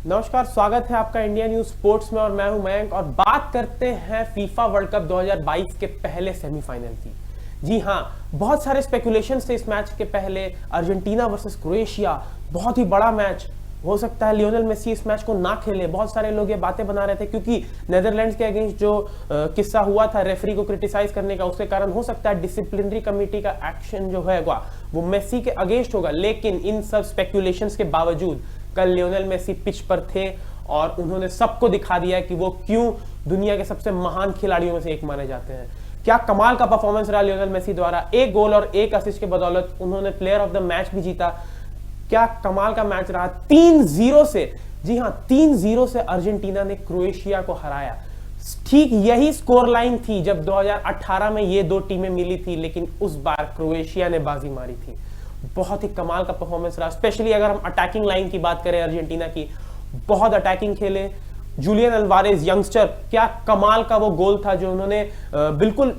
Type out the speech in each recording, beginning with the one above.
नमस्कार, स्वागत है आपका इंडिया न्यूज स्पोर्ट्स में और मैं हूं मयंक और बात करते हैं फीफा वर्ल्ड कप 2022 के पहले सेमीफाइनल की। जी हां, बहुत सारे स्पेकुलेशन थे इस मैच के पहले। अर्जेंटीना वर्सेस क्रोएशिया, बहुत ही बड़ा मैच हो सकता है। लियोनेल मेसी इस मैच को ना खेले, बहुत सारे लोग ये बातें बना रहे थे क्योंकि नेदरलैंड्स के अगेंस्ट जो किस्सा हुआ था रेफरी को क्रिटिसाइज करने का, उसके कारण हो सकता है डिसिप्लिनरी कमेटी का एक्शन जो है वो मेसी के अगेंस्ट होगा। लेकिन इन सब स्पेकुलेशंस के बावजूद कल लियोनेल मेसी पिच पर थे और उन्होंने सबको दिखा दिया कि वो क्यों दुनिया के सबसे महान खिलाड़ियों में से एक माने जाते हैं। क्या कमाल का परफॉर्मेंस रहा लियोनेल मेसी द्वारा, एक गोल और एक असिस्ट के बदौलत उन्होंने प्लेयर ऑफ द मैच भी जीता। क्या कमाल का मैच रहा, 3-0 से, जी हां 3-0 से अर्जेंटीना ने क्रोएशिया को हराया। ठीक यही स्कोर लाइन थी जब 2018 में ये दो टीमें मिली थी, लेकिन उस बार क्रोएशिया ने बाजी मारी थी। बहुत ही कमाल का परफॉर्मेंस रहा, स्पेशली अगर हम अटैकिंग लाइन की बात करें अर्जेंटीना की, बहुत अटैकिंग खेले। जूलियन अल्वारेज यंगस्टर, क्या कमाल का वो गोल था जो उन्होंने बिल्कुल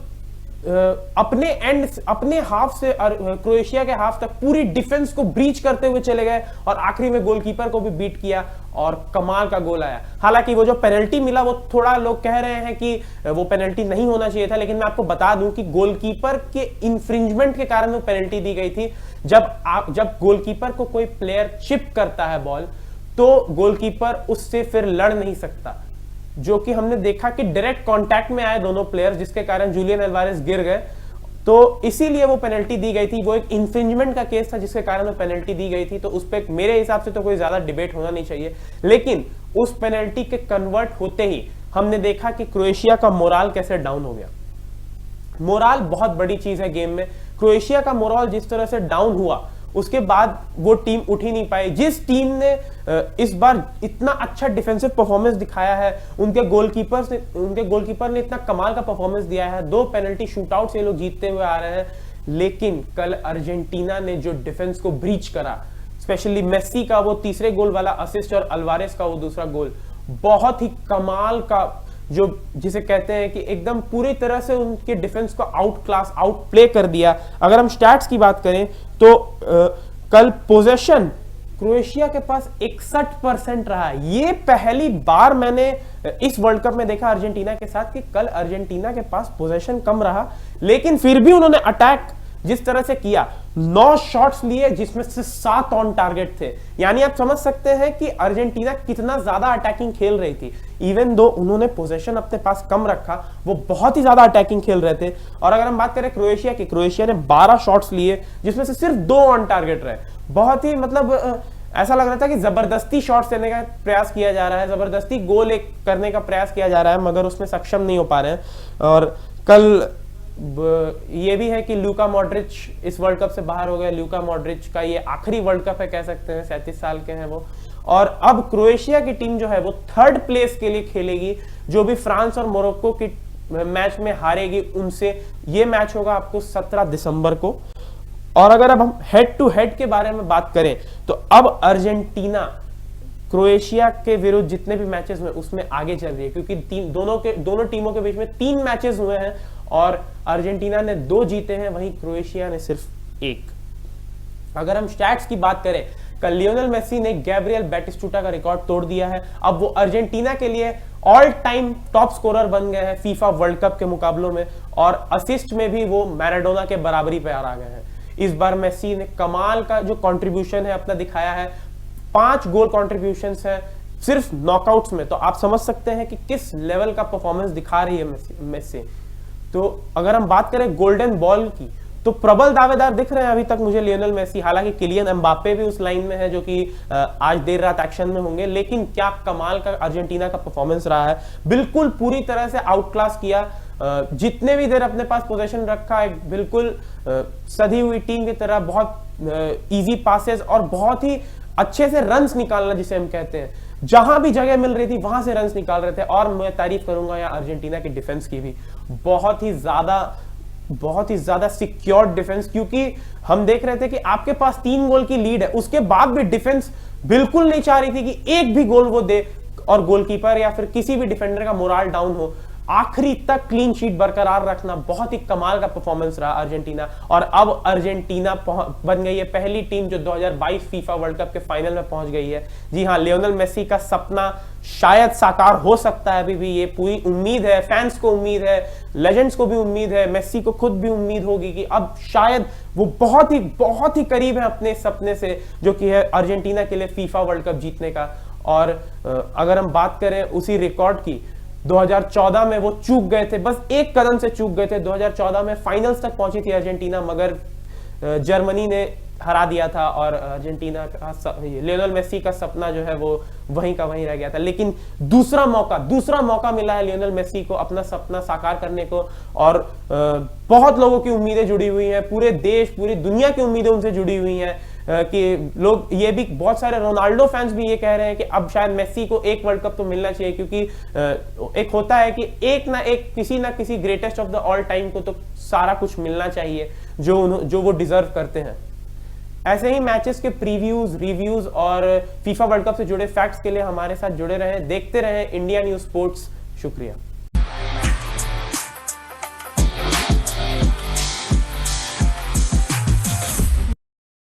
अपने हाफ से क्रोएशिया के हाफ तक पूरी डिफेंस को ब्रीच करते हुए चले गए और आखिरी में गोलकीपर को भी बीट किया और कमाल का गोल आया। हालांकि वो जो पेनल्टी मिला वो थोड़ा लोग कह रहे हैं कि वो पेनल्टी नहीं होना चाहिए था, लेकिन मैं आपको बता दूं कि गोलकीपर के इंफ्रिंजमेंट के कारण वो पेनल्टी दी गई थी। जब गोलकीपर को कोई प्लेयर चिप करता है बॉल, तो गोलकीपर उससे फिर लड़ नहीं सकता, जो कि हमने देखा कि डायरेक्ट कांटेक्ट में आए दोनों प्लेयर, जिसके कारण जूलियन अल्वारेज गिर गए, तो इसीलिए वो पेनल्टी दी गई थी। वो एक इंफ्रिंजमेंट का केस था जिसके कारण वो पेनल्टी दी गई थी, तो उस पर मेरे हिसाब से तो कोई ज्यादा डिबेट होना नहीं चाहिए। लेकिन उस पेनल्टी के कन्वर्ट होते ही हमने देखा कि क्रोएशिया का मोराल कैसे डाउन हो गया। मोराल बहुत बड़ी चीज है गेम में। क्रोएशिया का मोराल जिस तरह से डाउन हुआ, उसके बाद वो टीम उठ ही नहीं पाई। जिस टीम ने इस बार इतना अच्छा डिफेंसिव परफॉर्मेंस दिखाया है, उनके गोलकीपर ने इतना कमाल का परफॉर्मेंस दिया है। 2 पेनल्टी शूटआउट से ये लोग जीतते हुए आ रहे हैं। लेकिन कल अर्जेंटीना ने जो डिफेंस को ब्रीच करा, स्पेशली मेसी का वो तीसरे गोल वाला असिस्ट और अल्वारेस का वो दूसरा गोल, बहुत ही कमाल का, जो जिसे कहते हैं कि एकदम पूरी तरह से उनके डिफेंस को आउट प्ले कर दिया। अगर हम स्टैट्स की बात करें तो कल पोजेशन क्रोएशिया के पास 61% रहा। ये पहली बार मैंने इस वर्ल्ड कप में देखा अर्जेंटीना के साथ कि कल अर्जेंटीना के पास पोजेशन कम रहा, लेकिन फिर भी उन्होंने अटैक जिस तरह से किया, 9 शॉट्स लिए जिसमें से 7 ऑन टारगेट थे। यानी आप समझ सकते हैं कि अर्जेंटीना कितना ज्यादा अटैकिंग खेल रही थी। इवन दो उन्होंने पोजीशन अपने पास कम रखा, वो बहुत ही ज्यादा अटैकिंग खेल रहे थे। और अगर हम बात करें क्रोएशिया की, क्रोएशिया ने 12 शॉट्स लिए जिसमें से सिर्फ 2 ऑन टारगेट रहे। बहुत ही मतलब ऐसा लग रहा था कि जबरदस्ती शॉट्स लेने का प्रयास किया जा रहा है, जबरदस्ती गोल एक करने का प्रयास किया जा रहा है, मगर उसमें सक्षम नहीं हो पा रहे हैं। और कल ये भी है कि लूका मॉड्रिच इस वर्ल्ड कप से बाहर हो गए। लूका मॉड्रिच का ये आखिरी वर्ल्ड कप है कह सकते हैं, 37 साल के हैं वो। और अब क्रोएशिया की टीम जो है वो 3rd प्लेस के लिए खेलेगी। जो भी फ्रांस और मोरक्को की मैच में हारेगी उनसे, ये मैच होगा आपको 17 दिसंबर को। और अगर अब हम हेड टू हेड के बारे में बात करें तो अब अर्जेंटीना क्रोएशिया के विरुद्ध जितने भी मैचेस हुए उसमें आगे चल रही है, क्योंकि दोनों टीमों के बीच में 3 मैचेस हुए हैं और अर्जेंटीना ने 2 जीते हैं, वहीं क्रोएशिया ने सिर्फ 1। अगर हम स्टैट्स की बात करें, कल लियोनेल मेसी ने गैब्रियल बैटिस्टूटा का रिकॉर्ड तोड़ दिया है। अब वो अर्जेंटीना के लिए ऑल टाइम टॉप स्कोरर बन गए हैं फीफा वर्ल्ड कप के मुकाबलों में, और असिस्ट में भी वो मैराडोना के बराबरी पे आ गए हैं। इस बार मेसी ने कमाल का जो कंट्रीब्यूशन है अपना दिखाया है, 5 गोल कंट्रीब्यूशंस है सिर्फ नॉकआउट्स में। तो आप समझ सकते हैं कि किस लेवल का परफॉर्मेंस दिखा रही है मेसी। तो अगर हम बात करें गोल्डन बॉल की, तो प्रबल दावेदार दिख रहे हैं अभी तक मुझे लियोनेल मेसी। हालांकि किलियन एम्बापे भी उस लाइन में है जो कि आज देर रात एक्शन में होंगे, लेकिन क्या कमाल का अर्जेंटीना का परफॉर्मेंस रहा है। बिल्कुल पूरी तरह से आउट क्लास किया, जितने भी देर अपने पास पोजीशन रखा, एक बिल्कुल सधी हुई टीम की तरह बहुत इजी पासेस और बहुत ही अच्छे से रन्स निकालना जिसे हम कहते हैं, जहां भी जगह मिल रही थी वहां से रन्स निकाल रहे थे। और मैं तारीफ करूंगा यहाँ अर्जेंटीना की डिफेंस की भी, बहुत ही ज्यादा सिक्योर्ड डिफेंस, क्योंकि हम देख रहे थे कि आपके पास 3 गोल की लीड है, उसके बाद भी डिफेंस बिल्कुल नहीं चाह रही थी कि एक भी गोल वो दे और गोलकीपर या फिर किसी भी डिफेंडर का मोराल डाउन हो। आखिरी तक क्लीन शीट बरकरार रखना, बहुत ही कमाल का परफॉर्मेंस रहा अर्जेंटीना। और अब अर्जेंटीना बन गई है पहली टीम जो 2022 फीफा वर्ल्ड कप के फाइनल में पहुंच गई है। जी हां, लियोनेल मेसी का सपना शायद साकार हो सकता है, अभी भी ये पूरी उम्मीद है, फैंस को उम्मीद है, लेजेंड्स को भी उम्मीद है, मेसी को खुद भी उम्मीद होगी कि अब शायद वो बहुत ही करीब है अपने सपने से, जो कि है अर्जेंटीना के लिए फीफा वर्ल्ड कप जीतने का। और अगर हम बात करें उसी रिकॉर्ड की, 2014 में वो चूक गए थे, बस एक कदम से चूक गए थे। 2014 में फाइनल्स तक पहुंची थी अर्जेंटीना, मगर जर्मनी ने हरा दिया था और अर्जेंटीना का लियोनेल मेसी का सपना जो है वो वहीं का वहीं रह गया था। लेकिन दूसरा मौका मिला है लियोनेल मेसी को अपना सपना साकार करने को, और बहुत लोगों की उम्मीदें जुड़ी हुई हैं, पूरे देश पूरी दुनिया की उम्मीदें उनसे जुड़ी हुई हैं कि लोग ये भी, बहुत सारे रोनाल्डो फैंस भी ये कह रहे हैं कि अब शायद मेसी को एक वर्ल्ड कप तो मिलना चाहिए, क्योंकि एक होता है कि एक ना किसी greatest of the all time को तो सारा कुछ मिलना चाहिए जो वो डिजर्व करते हैं। ऐसे ही मैचेस के प्रीव्यूज, रिव्यूज और फीफा वर्ल्ड कप से जुड़े फैक्ट्स के लिए हमारे साथ जुड़े रहें, देखते रहें इंडिया न्यूज स्पोर्ट्स। शुक्रिया।